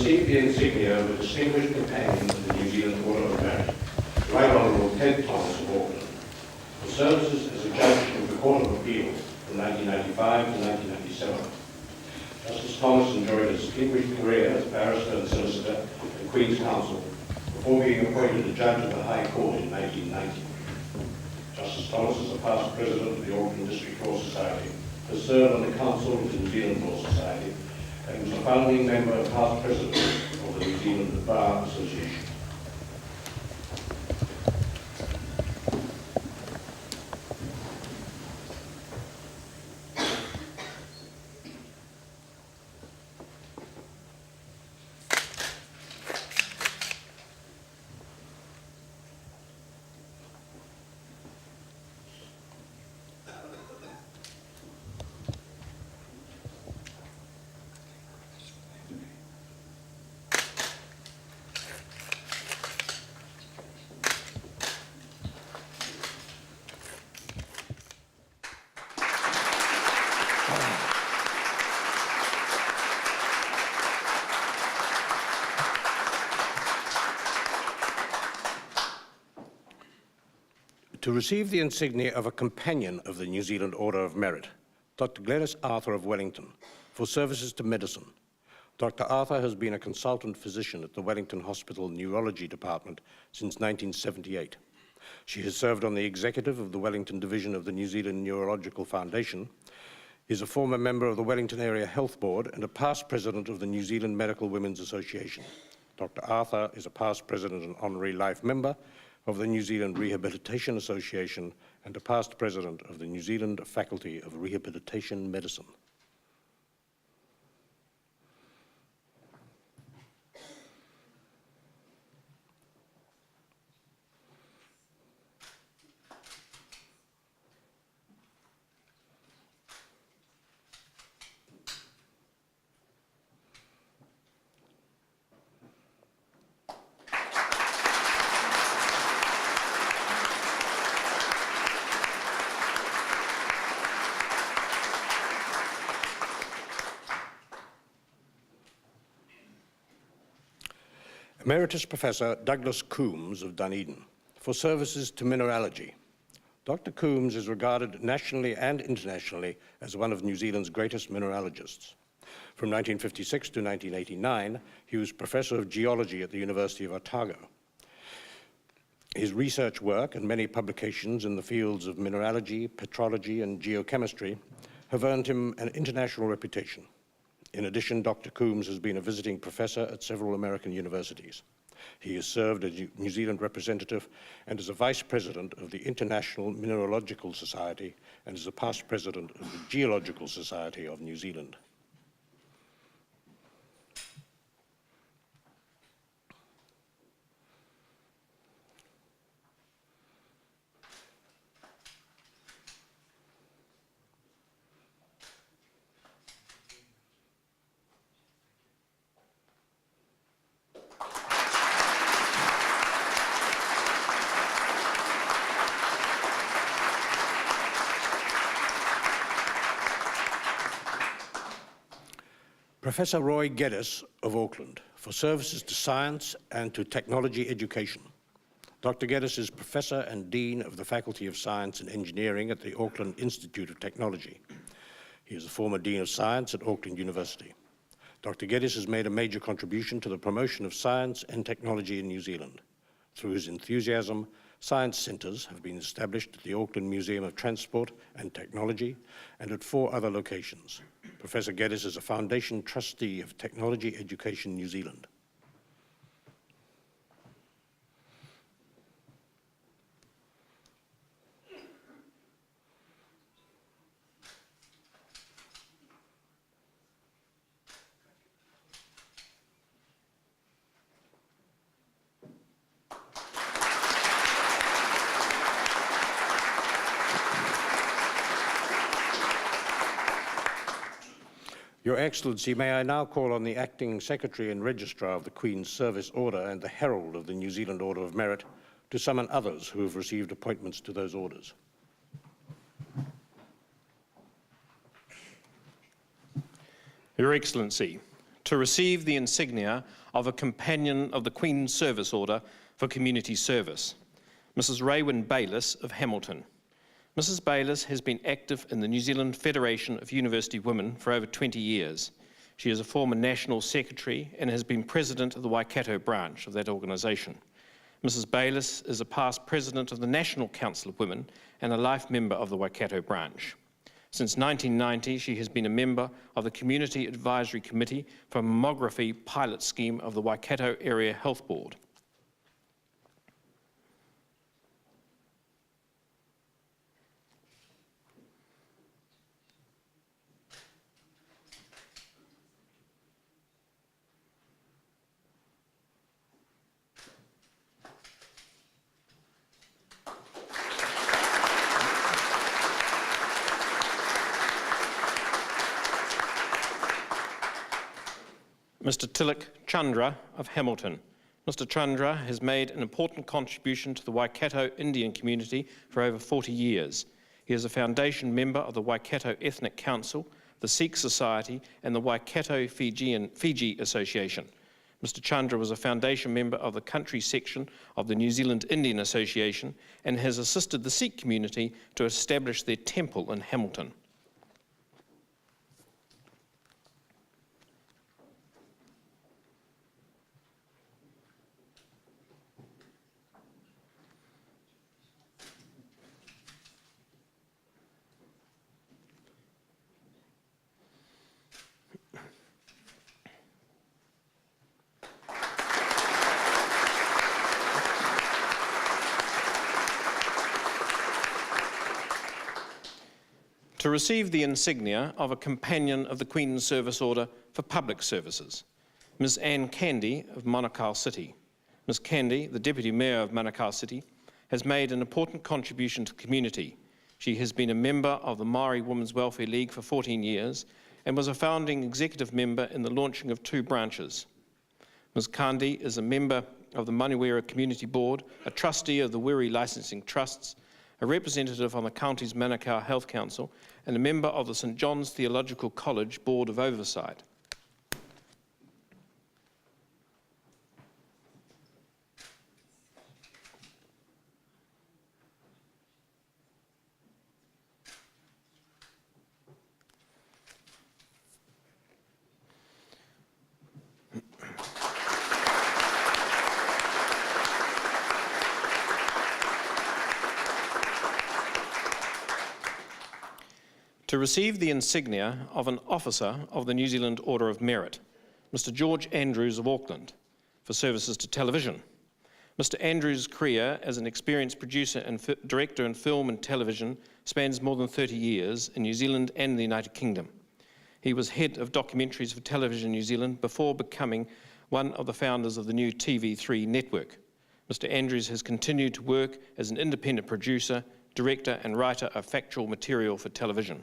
receive the insignia of a distinguished companion of the New Zealand Order of Merit, Right Honourable Ted Thomas of Auckland, for services as a judge of the Court of Appeal from 1995 to 1997. Justice Thomas enjoyed a distinguished career as barrister and solicitor at Queen's Counsel before being appointed a judge of the High Court in 1990. Justice Thomas is a past president of the Auckland District Law Society, has served on the Council of the New Zealand Law Society, and was a founding member and past president of the New Zealand Bar Association. To receive the insignia of a companion of the New Zealand Order of Merit, Dr. Glenys Arthur of Wellington, for services to medicine. Dr. Arthur has been a consultant physician at the Wellington Hospital Neurology Department since 1978. She has served on the executive of the Wellington Division of the New Zealand Neurological Foundation, is a former member of the Wellington Area Health Board and a past president of the New Zealand Medical Women's Association. Dr. Arthur is a past president and honorary life member of the New Zealand Rehabilitation Association and a past president of the New Zealand Faculty of Rehabilitation Medicine. Emeritus Professor Douglas COOMBS of Dunedin, for services to mineralogy. Dr. COOMBS is regarded nationally and internationally as one of New Zealand's greatest mineralogists. From 1956 to 1989, he was Professor of Geology at the University of Otago. His research work and many publications in the fields of mineralogy, petrology, and geochemistry have earned him an international reputation. In addition, Dr. COOMBS has been a visiting professor at several American universities. He has served as New Zealand representative and as a vice president of the International Mineralogical Society and is a past president of the Geological Society of New Zealand. Professor Roy Geddes of Auckland, for services to science and to technology education. Dr. Geddes is Professor and Dean of the Faculty of Science and Engineering at the Auckland Institute of Technology. He is the former Dean of Science at Auckland University. Dr. Geddes has made a major contribution to the promotion of science and technology in New Zealand. Through his enthusiasm, science centres have been established at the Auckland Museum of Transport and Technology and at 4 other locations. Professor Geddes is a Foundation Trustee of Technology Education New Zealand. Your Excellency, may I now call on the Acting Secretary and Registrar of the Queen's Service Order and the Herald of the New Zealand Order of Merit to summon others who have received appointments to those orders. Your Excellency, to receive the insignia of a Companion of the Queen's Service Order for Community Service, Mrs. Raewyn BAYLISS of Hamilton. Mrs. BAYLISS has been active in the New Zealand Federation of University Women for over 20 years. She is a former National Secretary and has been President of the Waikato branch of that organisation. Mrs. BAYLISS is a past President of the National Council of Women and a life member of the Waikato branch. Since 1990, she has been a member of the Community Advisory Committee for a Mammography Pilot Scheme of the Waikato Area Health Board. Mr. Tilak CHANDRA of Hamilton. Mr. CHANDRA has made an important contribution to the Waikato Indian community for over 40 years. He is a foundation member of the Waikato Ethnic Council, the Sikh Society, and the Waikato Fiji Association. Mr. CHANDRA was a foundation member of the country section of the New Zealand Indian Association and has assisted the Sikh community to establish their temple in Hamilton. To receive the insignia of a Companion of the Queen's Service Order for Public Services, Ms. Ann Candy of Manukau City. Ms. Candy, the Deputy Mayor of Manukau City, has made an important contribution to the community. She has been a member of the Maori Women's Welfare League for 14 years and was a founding executive member in the launching of 2 branches. Ms. Candy is a member of the Manuera Community Board, a trustee of the Wiri Licensing Trusts, a representative on the county's Manukau Health Council, and a member of the St John's Theological College Board of Oversight. To receive the insignia of an officer of the New Zealand Order of Merit, Mr. George Andrews of Auckland, for services to television. Mr. Andrews' career as an experienced producer and director in film and television spans more than 30 years in New Zealand and the United Kingdom. He was head of documentaries for Television New Zealand before becoming one of the founders of the new TV3 network. Mr. Andrews has continued to work as an independent producer, director and writer of factual material for television.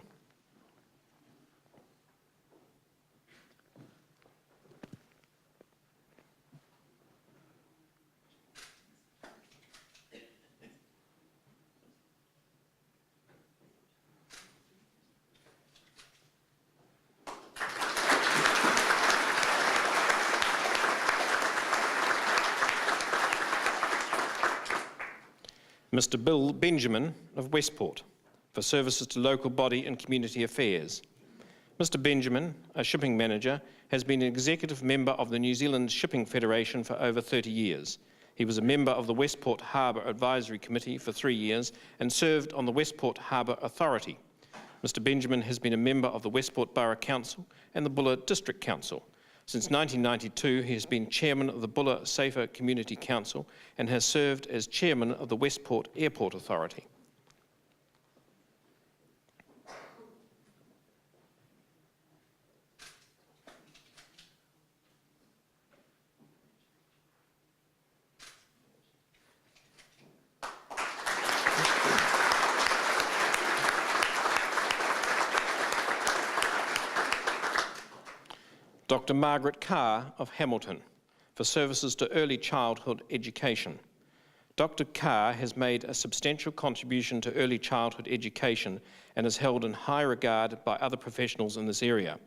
Mr. Bill Benjamin of Westport, for services to local body and community affairs. Mr. Benjamin, a shipping manager, has been an executive member of the New Zealand Shipping Federation for over 30 years. He was a member of the Westport Harbour Advisory Committee for 3 years and served on the Westport Harbour Authority. Mr. Benjamin has been a member of the Westport Borough Council and the Buller District Council. Since 1992, he has been chairman of the Buller Safer Community Council and has served as chairman of the Westport Airport Authority. Dr. Margaret CARR of Hamilton, for services to early childhood education. Dr. CARR has made a substantial contribution to early childhood education and is held in high regard by other professionals in this area.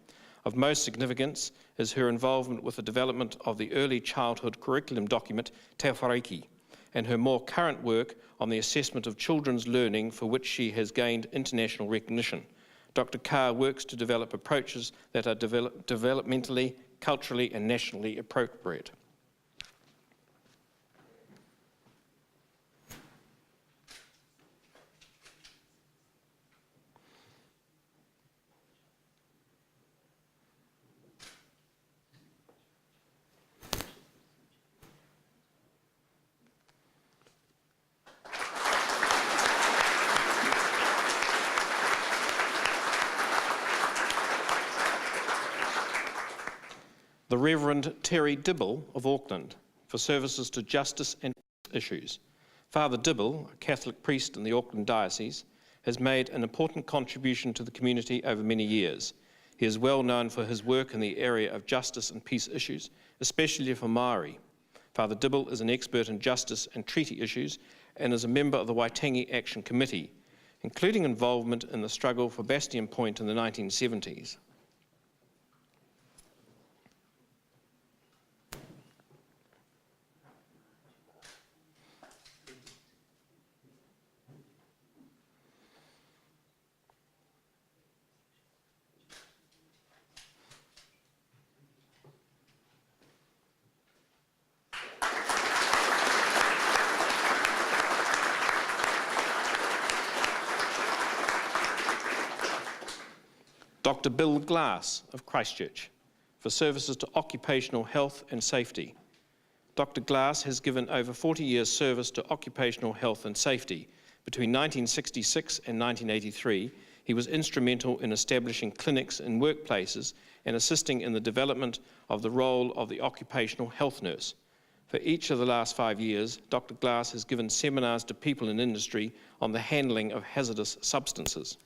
Of most significance is her involvement with the development of the early childhood curriculum document, Te Whareiki, and her more current work on the assessment of children's learning, for which she has gained international recognition. Dr. CARR works to develop approaches that are developmentally, culturally and nationally appropriate. The Reverend Terry DIBBLE of Auckland for services to justice and issues. Father DIBBLE, a Catholic priest in the Auckland Diocese, has made an important contribution to the community over many years. He is well known for his work in the area of justice and peace issues, especially for Maori. Father DIBBLE is an expert in justice and treaty issues and is a member of the Waitangi Action Committee, including involvement in the struggle for Bastion Point in the 1970s. Dr. Bill Glass of Christchurch for services to occupational health and safety. Dr. Glass has given over 40 years service to occupational health and safety. Between 1966 and 1983, he was instrumental in establishing clinics in workplaces and assisting in the development of the role of the occupational health nurse. For each of the last 5 years, Dr. Glass has given seminars to people in industry on the handling of hazardous substances.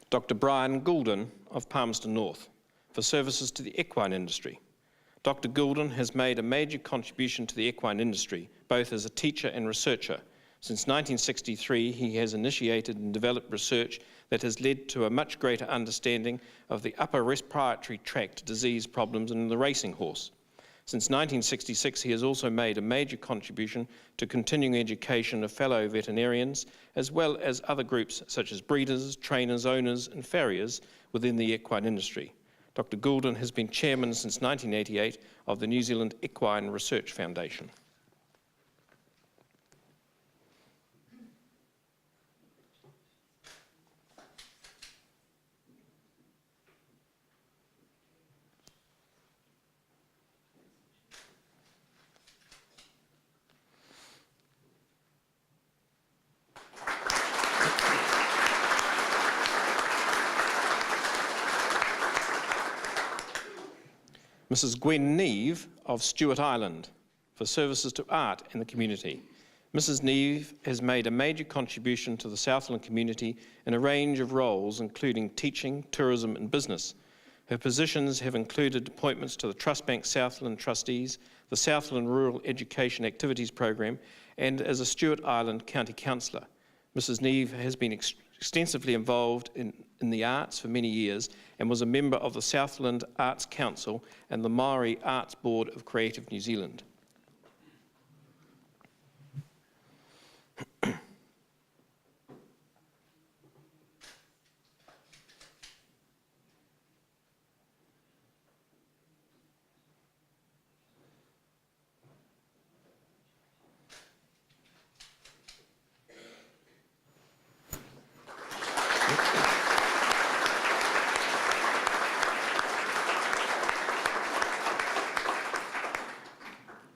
Dr. Bryan GOULDEN of Palmerston North for services to the equine industry. Dr. GOULDEN has made a major contribution to the equine industry, both as a teacher and researcher. Since 1963, he has initiated and developed research that has led to a much greater understanding of the upper respiratory tract disease problems in the racing horse. Since 1966, he has also made a major contribution to continuing education of fellow veterinarians, as well as other groups such as breeders, trainers, owners, and farriers within the equine industry. Dr. GOULDEN has been chairman since 1988 of the New Zealand Equine Research Foundation. Mrs. Gwen NEAVE of Stewart Island for services to art in the community. Mrs. NEAVE has made a major contribution to the Southland community in a range of roles, including teaching, tourism and business. Her positions have included appointments to the Trust Bank Southland Trustees, the Southland Rural Education Activities Program, and as a Stewart Island County Councillor. Mrs. NEAVE has been extensively involved in the arts for many years and was a member of the Southland Arts Council and the Maori Arts Board of Creative New Zealand.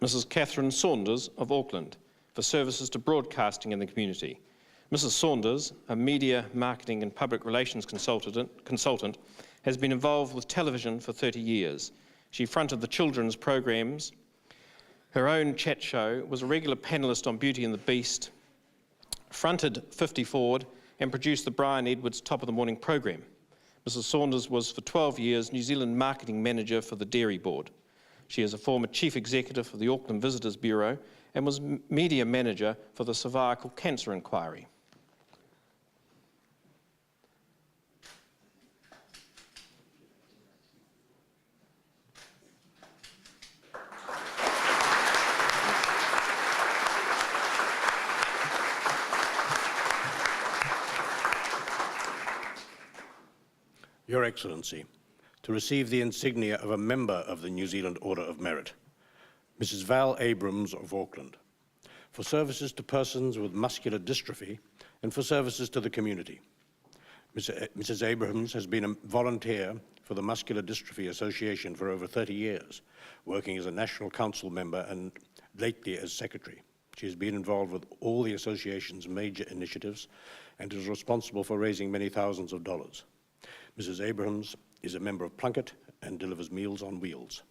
Mrs. Catherine SAUNDERS of Auckland for services to broadcasting in the community. Mrs. SAUNDERS, a media, marketing and public relations consultant, has been involved with television for 30 years. She fronted the children's programs. Her own chat show, was a regular panellist on Beauty and the Beast, fronted 50 Forward and produced the Brian Edwards Top of the Morning program. Mrs Saunders was for 12 years New Zealand Marketing Manager for the Dairy Board. She is a former Chief Executive of the Auckland Visitors Bureau and was Media Manager for the Cervical Cancer Inquiry. Your Excellency, to receive the insignia of a member of the New Zealand Order of Merit, Mrs. Val Abrams of Auckland, for services to persons with muscular dystrophy and for services to the community. Mrs. Abrams has been a volunteer for the Muscular Dystrophy Association for over 30 years, working as a National Council member and lately as Secretary. She has been involved with all the association's major initiatives and is responsible for raising many thousands of dollars. Mrs. Abrams is a member of Plunket and delivers Meals on Wheels.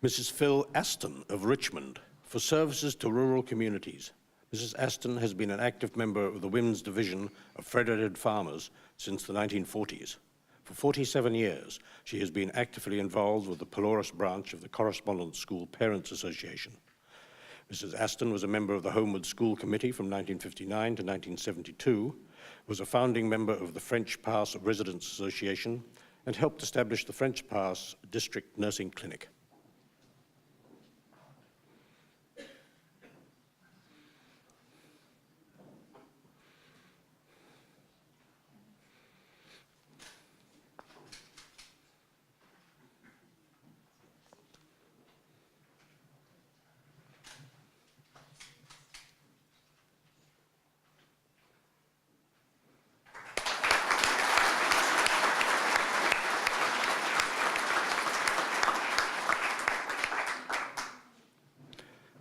Mrs. Phil Aston of Richmond, for services to rural communities. Mrs. Aston has been an active member of the Women's Division of Federated Farmers since the 1940s. For 47 years, she has been actively involved with the Pelorus branch of the Correspondence School Parents Association. Mrs. Aston was a member of the Homeward School Committee from 1959 to 1972, was a founding member of the French Pass Residents Association, and helped establish the French Pass District Nursing Clinic.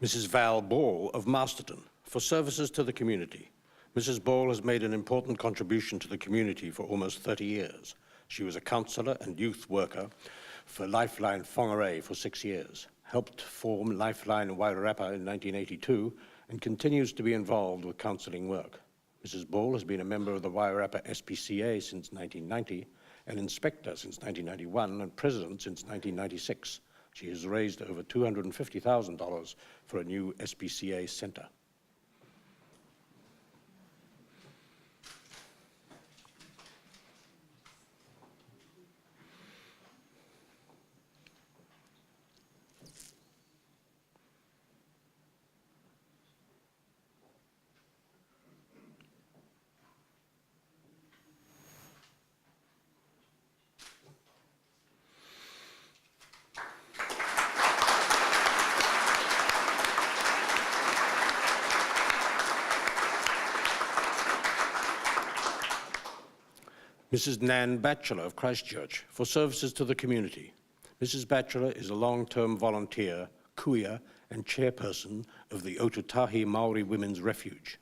Mrs. Val Ball of Masterton, for services to the community. Mrs. Ball has made an important contribution to the community for almost 30 years. She was a counsellor and youth worker for Lifeline Whangarei for 6 years, helped form Lifeline Wairarapa in 1982, and continues to be involved with counselling work. Mrs. Ball has been a member of the Wairarapa SPCA since 1990, an inspector since 1991, and president since 1996. She has raised over $250,000 for a new SPCA centre. Mrs. Nan Batchelor of Christchurch, for services to the community. Mrs. Batchelor is a long-term volunteer, kuia, and chairperson of the Otutahi Maori Women's Refuge.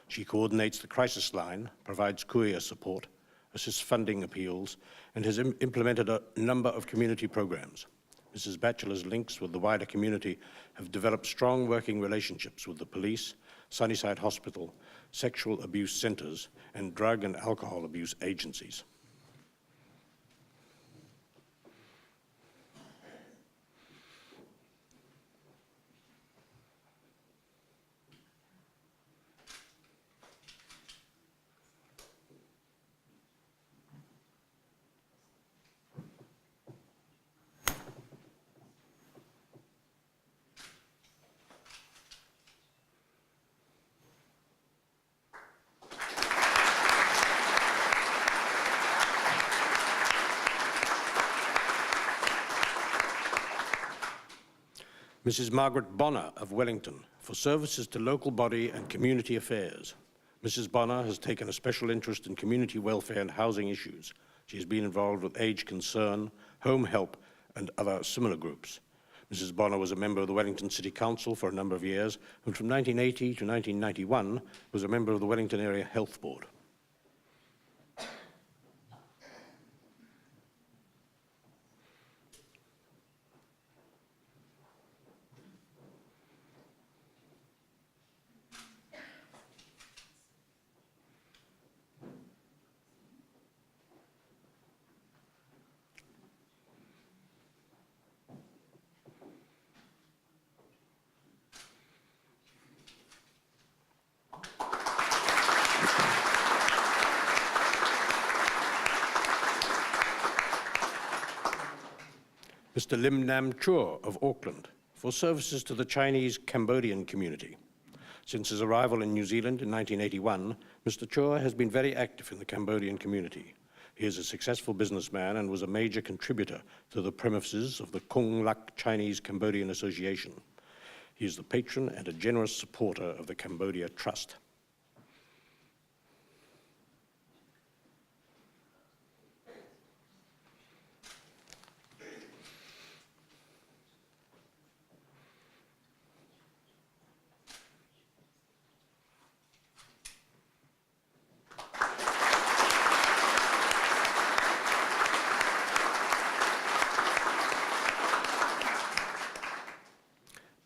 She coordinates the crisis line, provides kuia support, assists funding appeals, and has implemented a number of community programs. Mrs. Batchelor's links with the wider community have developed strong working relationships with the police, Sunnyside Hospital, sexual abuse centres, and drug and alcohol abuse agencies. Mrs. Margaret Bonner of Wellington for services to local body and community affairs. Mrs. Bonner has taken a special interest in community welfare and housing issues. She has been involved with Age Concern, Home Help, and other similar groups. Mrs. Bonner was a member of the Wellington City Council for a number of years, and from 1980 to 1991 was a member of the Wellington Area Health Board. Mr. Lim Nam CHHOUR of Auckland for services to the Chinese-Cambodian community. Since his arrival in New Zealand in 1981, Mr. CHHOUR has been very active in the Cambodian community. He is a successful businessman and was a major contributor to the premises of the Kung Lak Chinese-Cambodian Association. He is the patron and a generous supporter of the Cambodia Trust.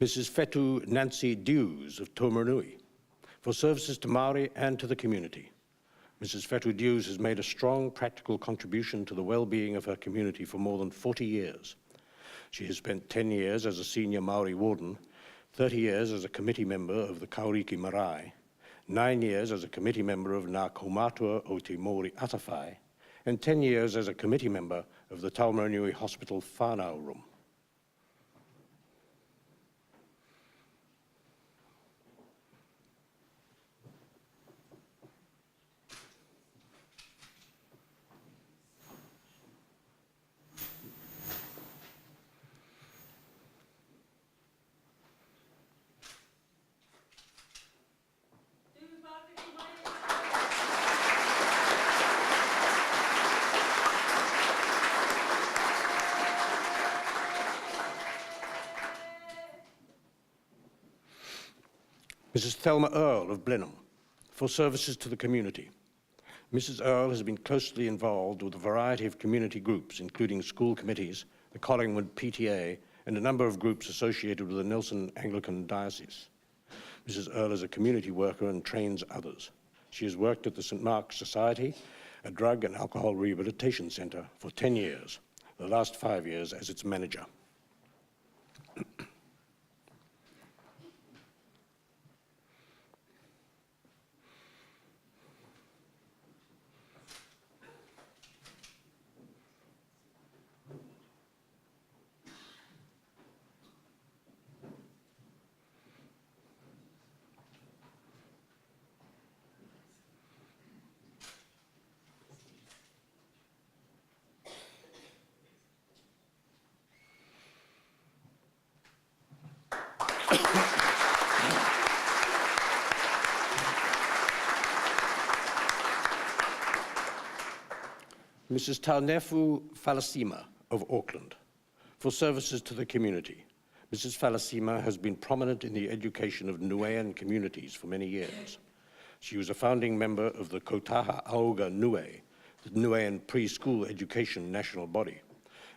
Mrs. Fetu Nancy Dews of Taumarunui for services to Maori and to the community. Mrs. Fetu Dews has made a strong practical contribution to the well-being of her community for more than 40 years. She has spent 10 years as a senior Maori warden, 30 years as a committee member of the Kauriki Marae, 9 years as a committee member of Ngā Kaumatua o Te Mori Atawhai, and 10 years as a committee member of the Taumarunui Hospital Whānau Room. Mrs. Thelma Earle of Blenheim for services to the community. Mrs. Earle has been closely involved with a variety of community groups, including school committees, the Collingwood PTA, and a number of groups associated with the Nelson Anglican Diocese. Mrs. Earle is a community worker and trains others. She has worked at the St. Mark's Society, a drug and alcohol rehabilitation centre, for 10 years, the last 5 years as its manager. Mrs. Taunefu Falasima of Auckland for services to the community. Mrs. Falasima has been prominent in the education of Niuean communities for many years. She was a founding member of the Kotaha Aoga Niue, the Niuean preschool education national body,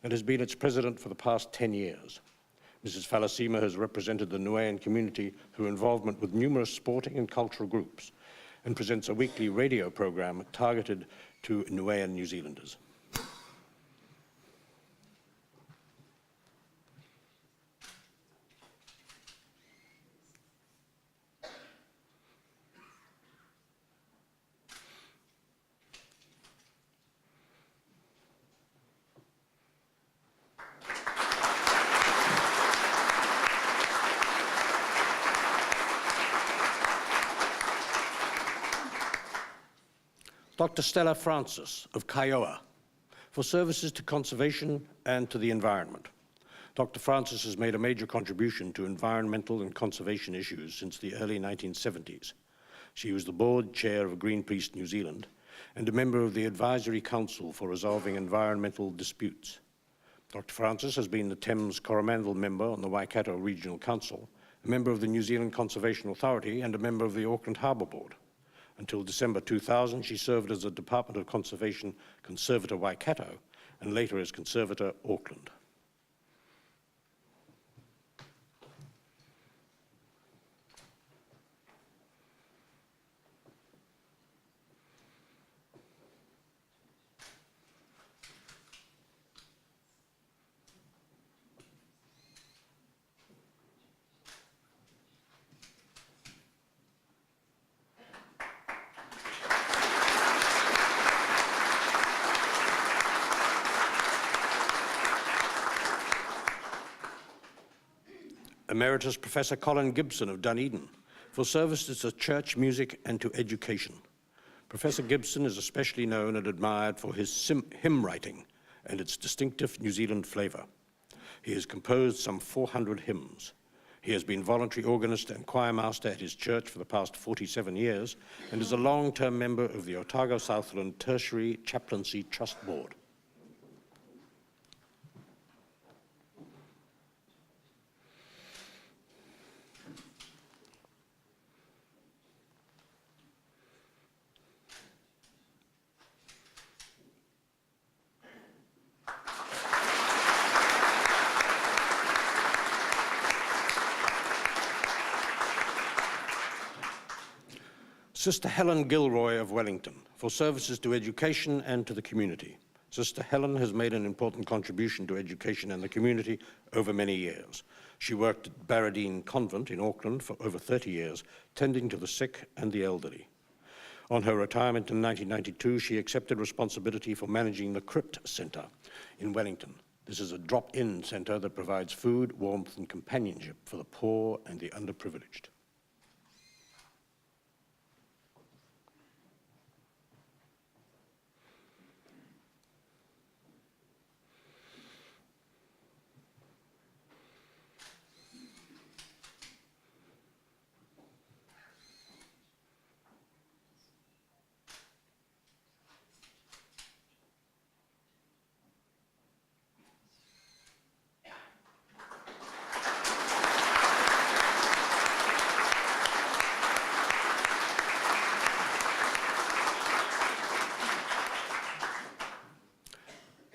and has been its president for the past 10 years. Mrs. Falasima has represented the Niuean community through involvement with numerous sporting and cultural groups and presents a weekly radio program targeted to Niuean New Zealanders. Dr. Stella FRANCES of Kiowa for services to conservation and to the environment. Dr. Frances has made a major contribution to environmental and conservation issues since the early 1970s. She was the board chair of Greenpeace New Zealand and a member of the Advisory Council for Resolving Environmental Disputes. Dr. Frances has been the Thames Coromandel member on the Waikato Regional Council, a member of the New Zealand Conservation Authority, and a member of the Auckland Harbour Board. Until December 2000, she served as the Department of Conservation Conservator Waikato and later as Conservator Auckland. Emeritus Professor Colin Gibson of Dunedin for services to church music and to education. Professor Gibson is especially known and admired for his hymn writing and its distinctive New Zealand flavour. He has composed some 400 hymns. He has been voluntary organist and choir master at his church for the past 47 years and is a long-term member of the Otago Southland Tertiary Chaplaincy Trust Board. Sister Helen Gilroy of Wellington for services to education and to the community. Sister Helen has made an important contribution to education and the community over many years. She worked at Barradine Convent in Auckland for over 30 years, tending to the sick and the elderly. On her retirement in 1992, she accepted responsibility for managing the Crypt Centre in Wellington. This is a drop-in centre that provides food, warmth and companionship for the poor and the underprivileged.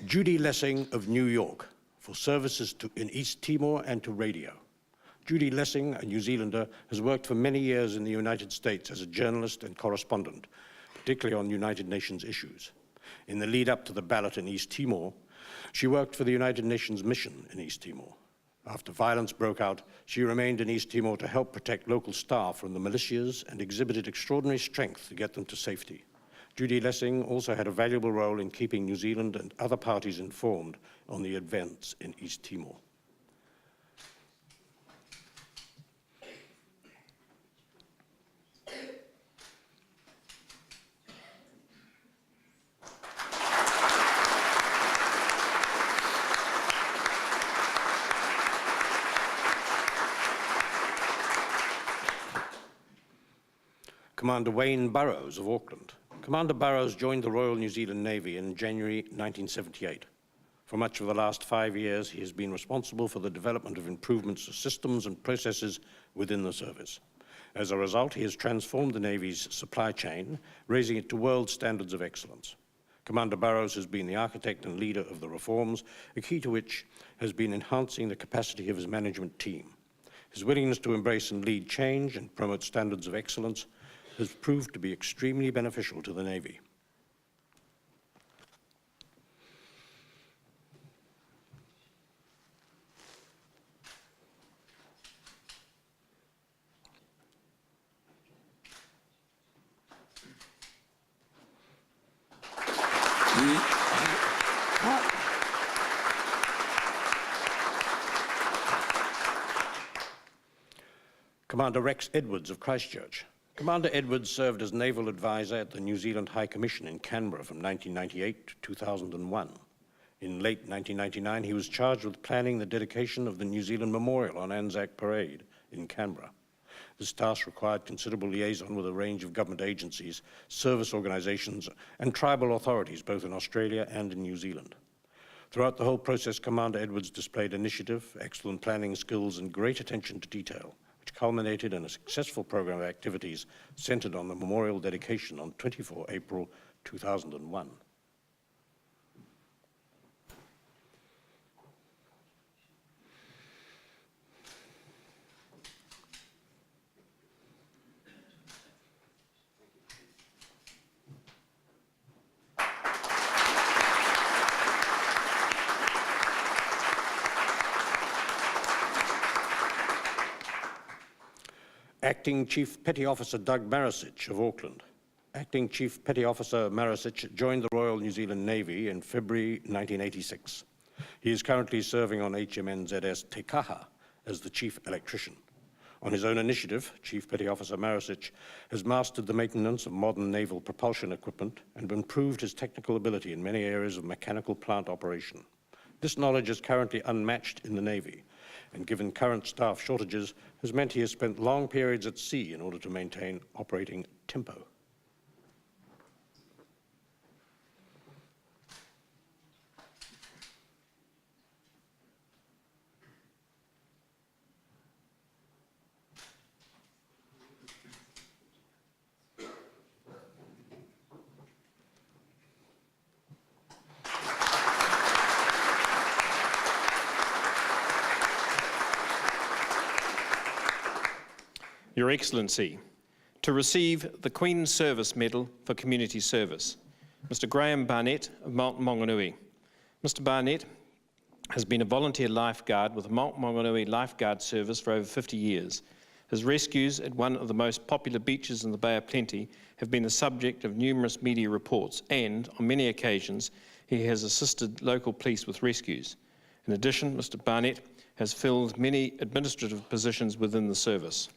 Judy Lessing of New York for services in East Timor and to radio. Judy Lessing, a New Zealander, has worked for many years in the United States as a journalist and correspondent, particularly on United Nations issues. In the lead up to the ballot in East Timor, she worked for the United Nations mission in East Timor. After violence broke out, she remained in East Timor to help protect local staff from the militias and exhibited extraordinary strength to get them to safety. Judy Lessing also had a valuable role in keeping New Zealand and other parties informed on the events in East Timor. Commander Wayne Burrows of Auckland. Commander Burrows joined the Royal New Zealand Navy in January 1978. For much of the last 5 years, he has been responsible for the development of improvements to systems and processes within the service. As a result, he has transformed the Navy's supply chain, raising it to world standards of excellence. Commander Burrows has been the architect and leader of the reforms, a key to which has been enhancing the capacity of his management team. His willingness to embrace and lead change and promote standards of excellence has proved to be extremely beneficial to the Navy. Commander Rex Edwards of Christchurch. Commander Edwards served as Naval Advisor at the New Zealand High Commission in Canberra from 1998 to 2001. In late 1999, he was charged with planning the dedication of the New Zealand Memorial on Anzac Parade in Canberra. This task required considerable liaison with a range of government agencies, service organisations, and tribal authorities, both in Australia and in New Zealand. Throughout the whole process, Commander Edwards displayed initiative, excellent planning skills, and great attention to detail, which culminated in a successful program of activities centred on the memorial dedication on 24 April 2001. Acting Chief Petty Officer Doug Marasich of Auckland. Acting Chief Petty Officer Marasich joined the Royal New Zealand Navy in February 1986. He is currently serving on HMNZS Te Kaha as the Chief Electrician. On his own initiative, Chief Petty Officer Marasich has mastered the maintenance of modern naval propulsion equipment and improved his technical ability in many areas of mechanical plant operation. This knowledge is currently unmatched in the Navy, and given current staff shortages, has meant he has spent long periods at sea in order to maintain operating tempo. Your Excellency, to receive the Queen's Service Medal for Community Service, Mr. Graham Barnett of Mount Maunganui. Mr. Barnett has been a volunteer lifeguard with the Mount Maunganui Lifeguard Service for over 50 years. His rescues at one of the most popular beaches in the Bay of Plenty have been the subject of numerous media reports, and on many occasions he has assisted local police with rescues. In addition, Mr. Barnett has filled many administrative positions within the service.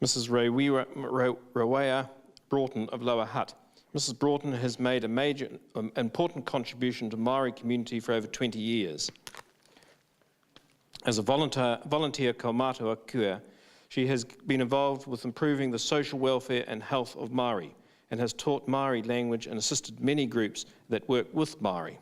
Mrs. Raewyn Broughton of Lower Hutt. Mrs. Broughton has made a major, important contribution to Maori community for over 20 years. As a volunteer kaumātua kua, she has been involved with improving the social welfare and health of Māori, and has taught Māori language and assisted many groups that work with Māori.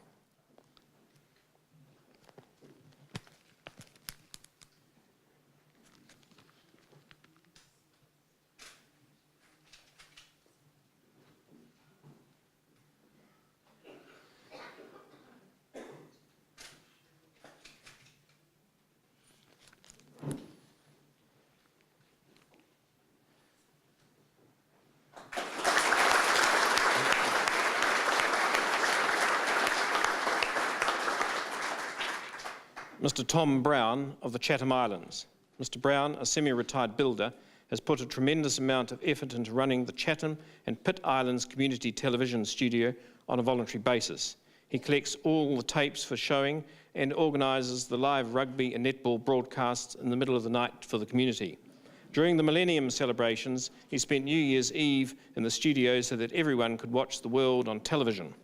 Mr. Tom Brown of the Chatham Islands. Mr. Brown, a semi-retired builder, has put a tremendous amount of effort into running the Chatham and Pitt Islands Community Television Studio on a voluntary basis. He collects all the tapes for showing and organises the live rugby and netball broadcasts in the middle of the night for the community. During the Millennium celebrations, he spent New Year's Eve in the studio so that everyone could watch the world on television.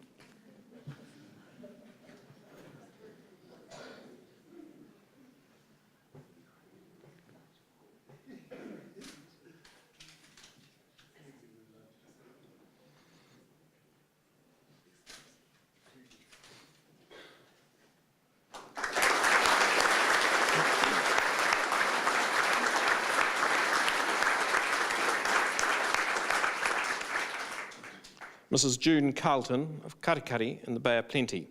Mrs. June Carlton of Katikati in the Bay of Plenty.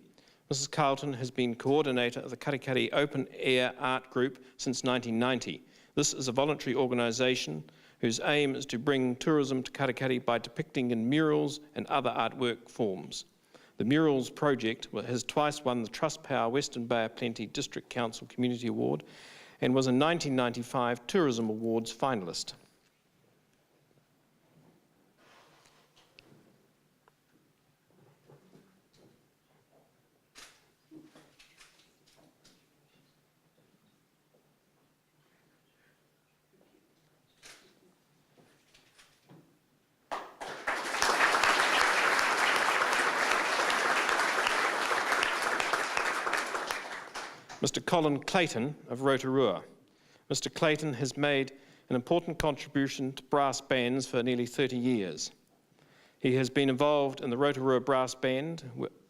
Mrs. Carlton has been coordinator of the Katikati Open Air Art Group since 1990. This is a voluntary organisation whose aim is to bring tourism to Katikati by depicting in murals and other artwork forms. The Murals project has twice won the Trustpower Western Bay of Plenty District Council Community Award and was a 1995 Tourism Awards finalist. Mr. Colin Clayton of Rotorua. Mr. Clayton has made an important contribution to brass bands for nearly 30 years. He has been involved in the Rotorua Brass Band,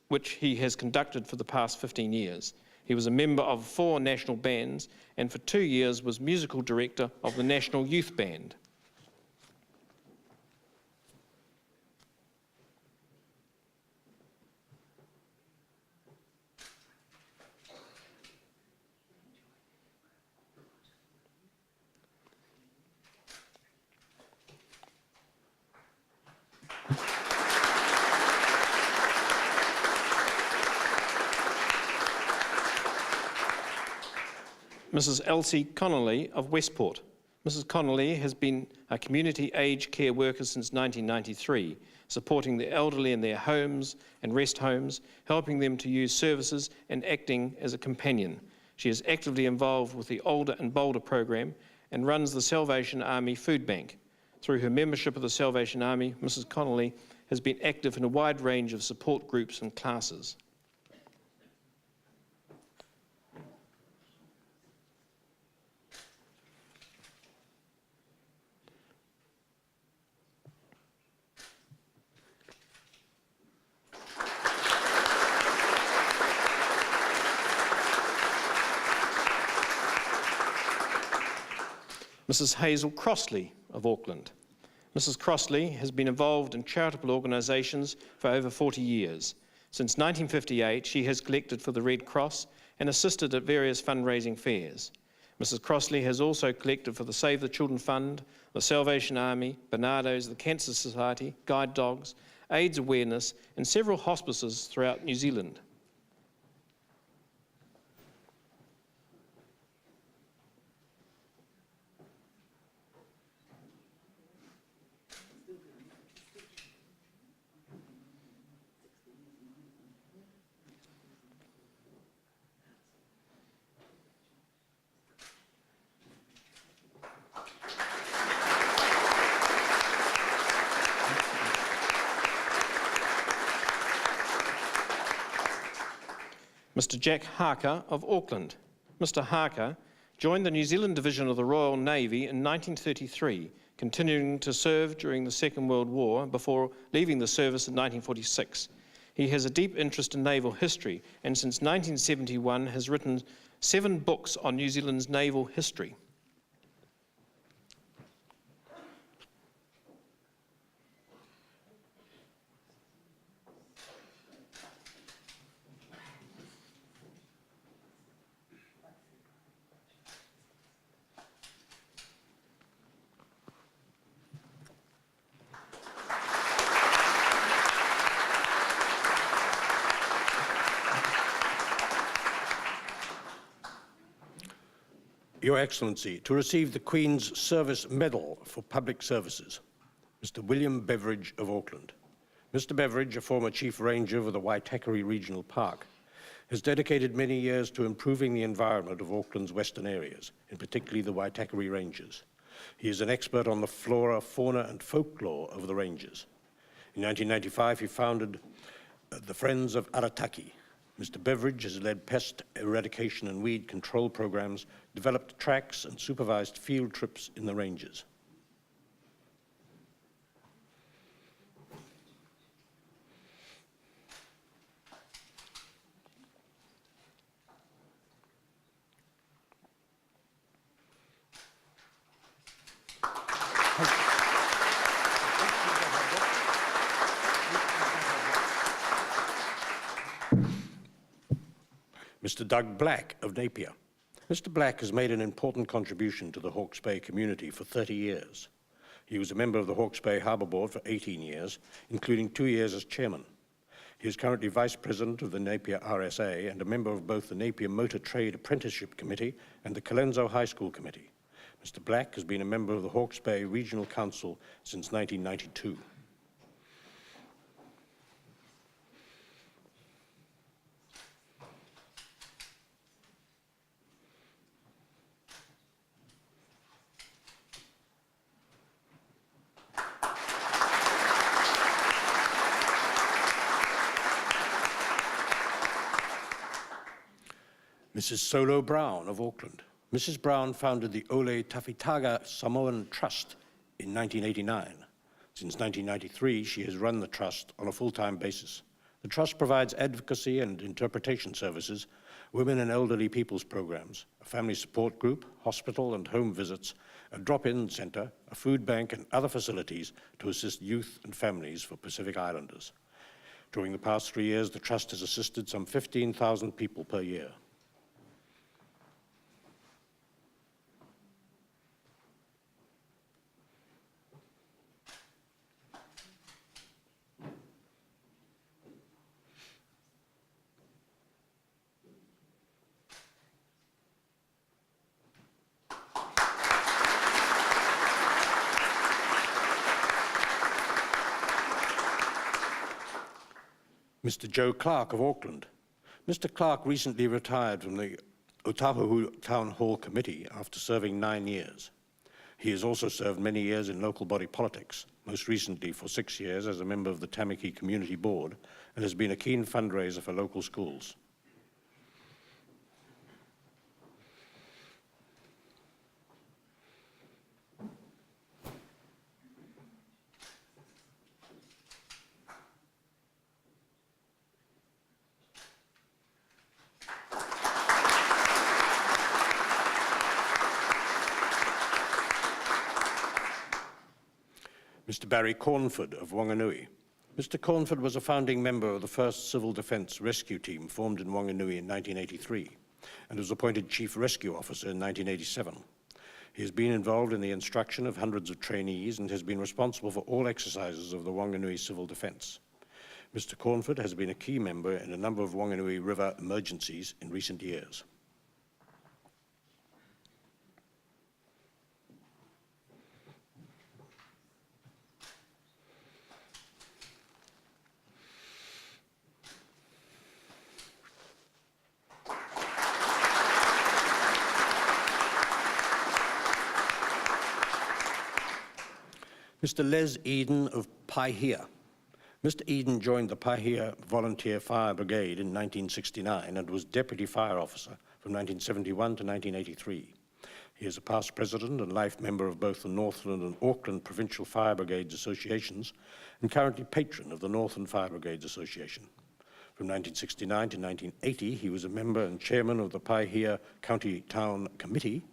which he has conducted for the past 15 years. He was a member of 4 national bands and for 2 years was musical director of the National Youth Band. Mrs. Elsie Connolly of Westport. Mrs. Connolly has been a community aged care worker since 1993, supporting the elderly in their homes and rest homes, helping them to use services and acting as a companion. She is actively involved with the Older and Bolder program and runs the Salvation Army Food Bank. Through her membership of the Salvation Army, Mrs. Connolly has been active in a wide range of support groups and classes. Mrs. Hazel Crossley of Auckland. Mrs. Crossley has been involved in charitable organisations for over 40 years. Since 1958, she has collected for the Red Cross and assisted at various fundraising fairs. Mrs. Crossley has also collected for the Save the Children Fund, the Salvation Army, Barnardo's, the Cancer Society, Guide Dogs, AIDS Awareness, and several hospices throughout New Zealand. Mr. Jack Harker of Auckland. Mr. Harker joined the New Zealand Division of the Royal Navy in 1933, continuing to serve during the Second World War before leaving the service in 1946. He has a deep interest in naval history and since 1971 has written 7 books on New Zealand's naval history. Your Excellency, to receive the Queen's Service Medal for Public Services, Mr. William Beveridge of Auckland. Mr. Beveridge, a former Chief Ranger of the Waitakere Regional Park, has dedicated many years to improving the environment of Auckland's western areas, in particular the Waitakere Ranges. He is an expert on the flora, fauna, and folklore of the ranges. In 1995, he founded the Friends of Arataki. Mr. Beveridge has led pest eradication and weed control programs, developed tracks and supervised field trips in the ranges. Mr. Doug Black of Napier. Mr. Black has made an important contribution to the Hawke's Bay community for 30 years. He was a member of the Hawke's Bay Harbour Board for 18 years, including 2 years as chairman. He is currently vice president of the Napier RSA and a member of both the Napier Motor Trade Apprenticeship Committee and the Colenso High School Committee. Mr. Black has been a member of the Hawke's Bay Regional Council since 1992. Mrs. Solo Brown of Auckland. Mrs. Brown founded the Ole Tafitaga Samoan Trust in 1989. Since 1993, she has run the trust on a full-time basis. The trust provides advocacy and interpretation services, women and elderly people's programs, a family support group, hospital and home visits, a drop-in center, a food bank and other facilities to assist youth and families for Pacific Islanders. During the past 3 years, the trust has assisted some 15,000 people per year. Mr. Joe Clark of Auckland. Mr. Clark recently retired from the Otahuhu Town Hall Committee after serving 9 years. He has also served many years in local body politics, most recently for 6 years as a member of the Tamaki Community Board, and has been a keen fundraiser for local schools. Mr. Barry Cornford of Wanganui. Mr. Cornford was a founding member of the first Civil Defence Rescue Team formed in Wanganui in 1983 and was appointed Chief Rescue Officer in 1987. He has been involved in the instruction of hundreds of trainees and has been responsible for all exercises of the Wanganui Civil Defence. Mr. Cornford has been a key member in a number of Wanganui River emergencies in recent years. Mr. Les Eden of Paihia. Mr. Eden joined the Paihia Volunteer Fire Brigade in 1969 and was Deputy Fire Officer from 1971 to 1983. He is a past president and life member of both the Northland and Auckland Provincial Fire Brigades Associations and currently patron of the Northland Fire Brigades Association. From 1969 to 1980, he was a member and chairman of the Paihia County Town Committee,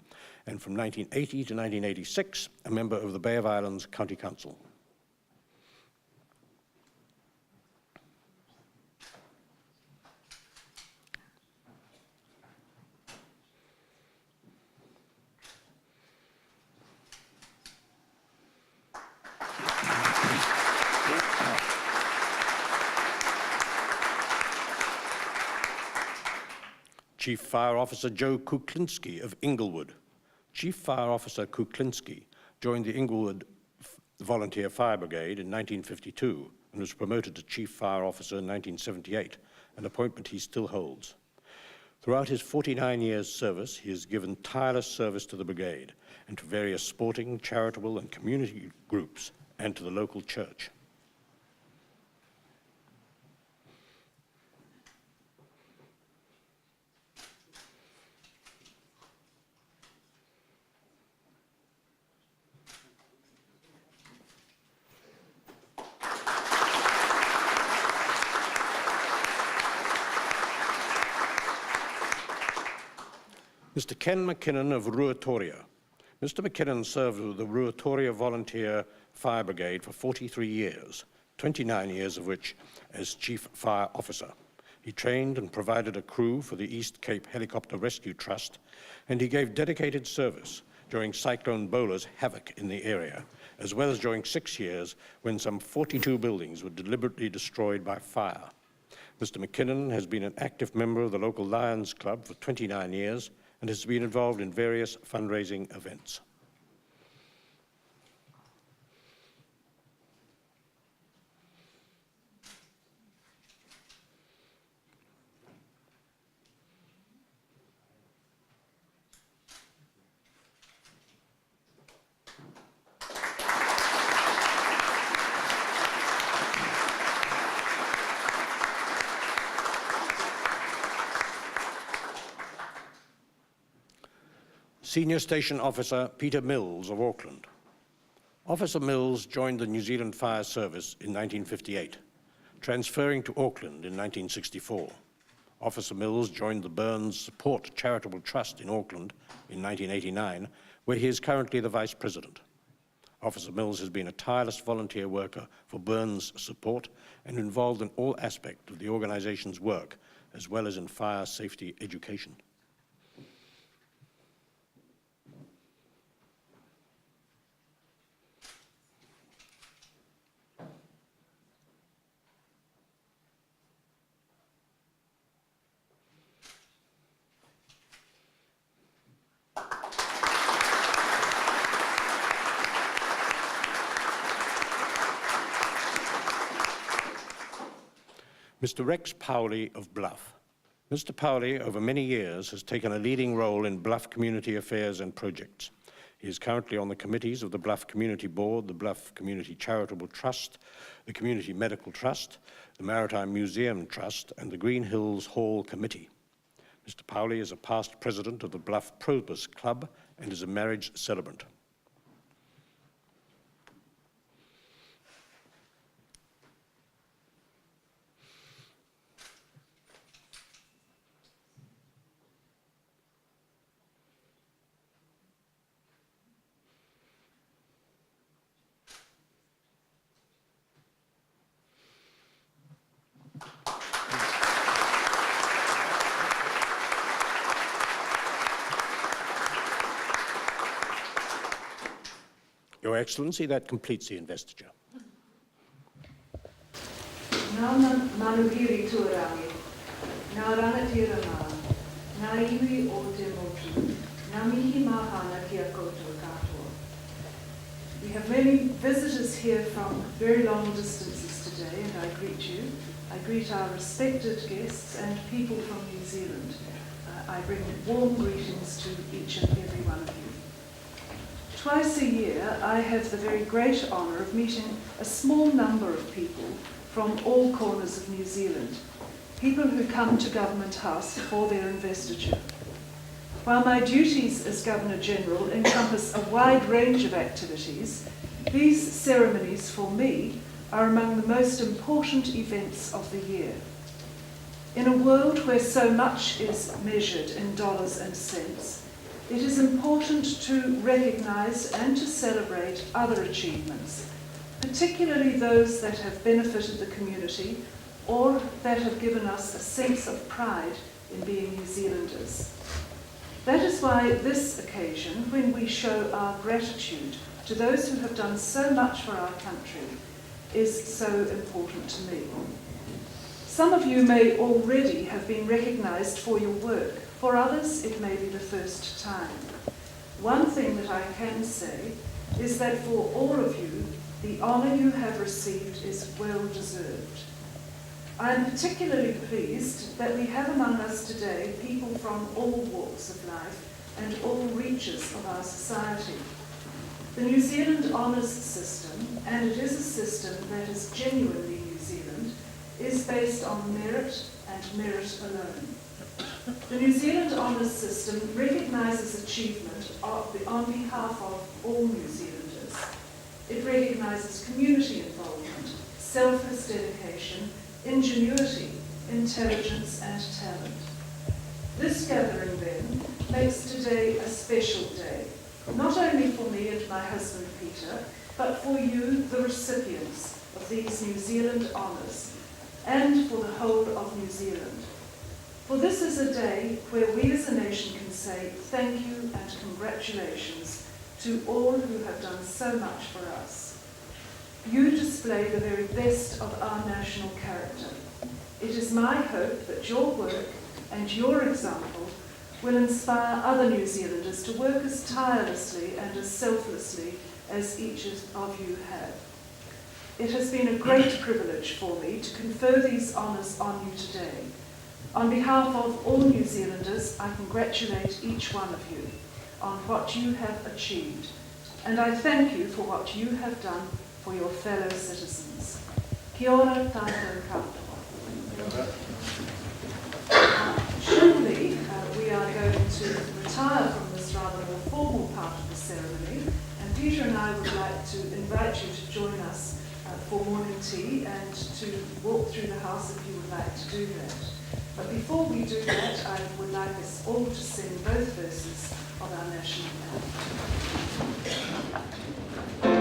and from 1980 to 1986, a member of the Bay of Islands County Council. Chief Fire Officer Joe Kuklinski of Inglewood. Chief Fire Officer Kuklinski joined the Inglewood Volunteer Fire Brigade in 1952 and was promoted to Chief Fire Officer in 1978, an appointment he still holds. Throughout his 49 years' service, he has given tireless service to the brigade and to various sporting, charitable, and community groups and to the local church. Mr. Ken McKinnon of Ruatoria. Mr. McKinnon served with the Ruatoria Volunteer Fire Brigade for 43 years, 29 years of which as Chief Fire Officer. He trained and provided a crew for the East Cape Helicopter Rescue Trust, and he gave dedicated service during Cyclone Bola's havoc in the area, as well as during 6 years when some 42 buildings were deliberately destroyed by fire. Mr. McKinnon has been an active member of the local Lions Club for 29 years, and has been involved in various fundraising events. Senior Station Officer Peter Mills of Auckland. Officer Mills joined the New Zealand Fire Service in 1958, transferring to Auckland in 1964. Officer Mills joined the Burns Support Charitable Trust in Auckland in 1989, where he is currently the Vice President. Officer Mills has been a tireless volunteer worker for Burns Support and involved in all aspects of the organization's work, as well as in fire safety education. Mr. Rex Powley of Bluff. Mr. Powley, over many years, has taken a leading role in Bluff community affairs and projects. He is currently on the committees of the Bluff Community Board, the Bluff Community Charitable Trust, the Community Medical Trust, the Maritime Museum Trust, and the Green Hills Hall Committee. Mr. Powley is a past president of the Bluff Probus Club and is a marriage celebrant. Your Excellency, that completes the investiture. Nā manuhiri tuarangi, nā rangatira mā, nā iwi o te motu, nā mihi mahana ki a koutou katoa. We have many visitors here from very long distances today, and I greet you. I greet our respected guests and people from New Zealand. I bring warm greetings to each and every one of you. Twice a year, I have the very great honour of meeting a small number of people from all corners of New Zealand, people who come to Government House for their investiture. While my duties as Governor-General encompass a wide range of activities, these ceremonies for me are among the most important events of the year. In a world where so much is measured in dollars and cents, it is important to recognise and to celebrate other achievements, particularly those that have benefited the community or that have given us a sense of pride in being New Zealanders. That is why this occasion, when we show our gratitude to those who have done so much for our country, is so important to me. Some of you may already have been recognised for your work. For others, it may be the first time. One thing that I can say is that for all of you, the honour you have received is well deserved. I am particularly pleased that we have among us today people from all walks of life and all reaches of our society. The New Zealand Honours System, and it is a system that is genuinely New Zealand, is based on merit and merit alone. The New Zealand Honours System recognises achievement on behalf of all New Zealanders. It recognises community involvement, selfless dedication, ingenuity, intelligence and talent. This gathering then makes today a special day, not only for me and my husband Peter, but for you, the recipients of these New Zealand honours, and for the whole of New Zealand. For this is a day where we as a nation can say thank you and congratulations to all who have done so much for us. You display the very best of our national character. It is my hope that your work and your example will inspire other New Zealanders to work as tirelessly and as selflessly as each of you have. It has been a great privilege for me to confer these honours on you today. On behalf of all New Zealanders, I congratulate each one of you on what you have achieved, and I thank you for what you have done for your fellow citizens. Kia ora tātou katoa. Shortly, we are going to retire from this this rather more formal part of the ceremony, and Peter and I would like to invite you to join us for morning tea and to walk through the house if you would like to do that. But before we do that, I would like us all to sing both verses of our national anthem.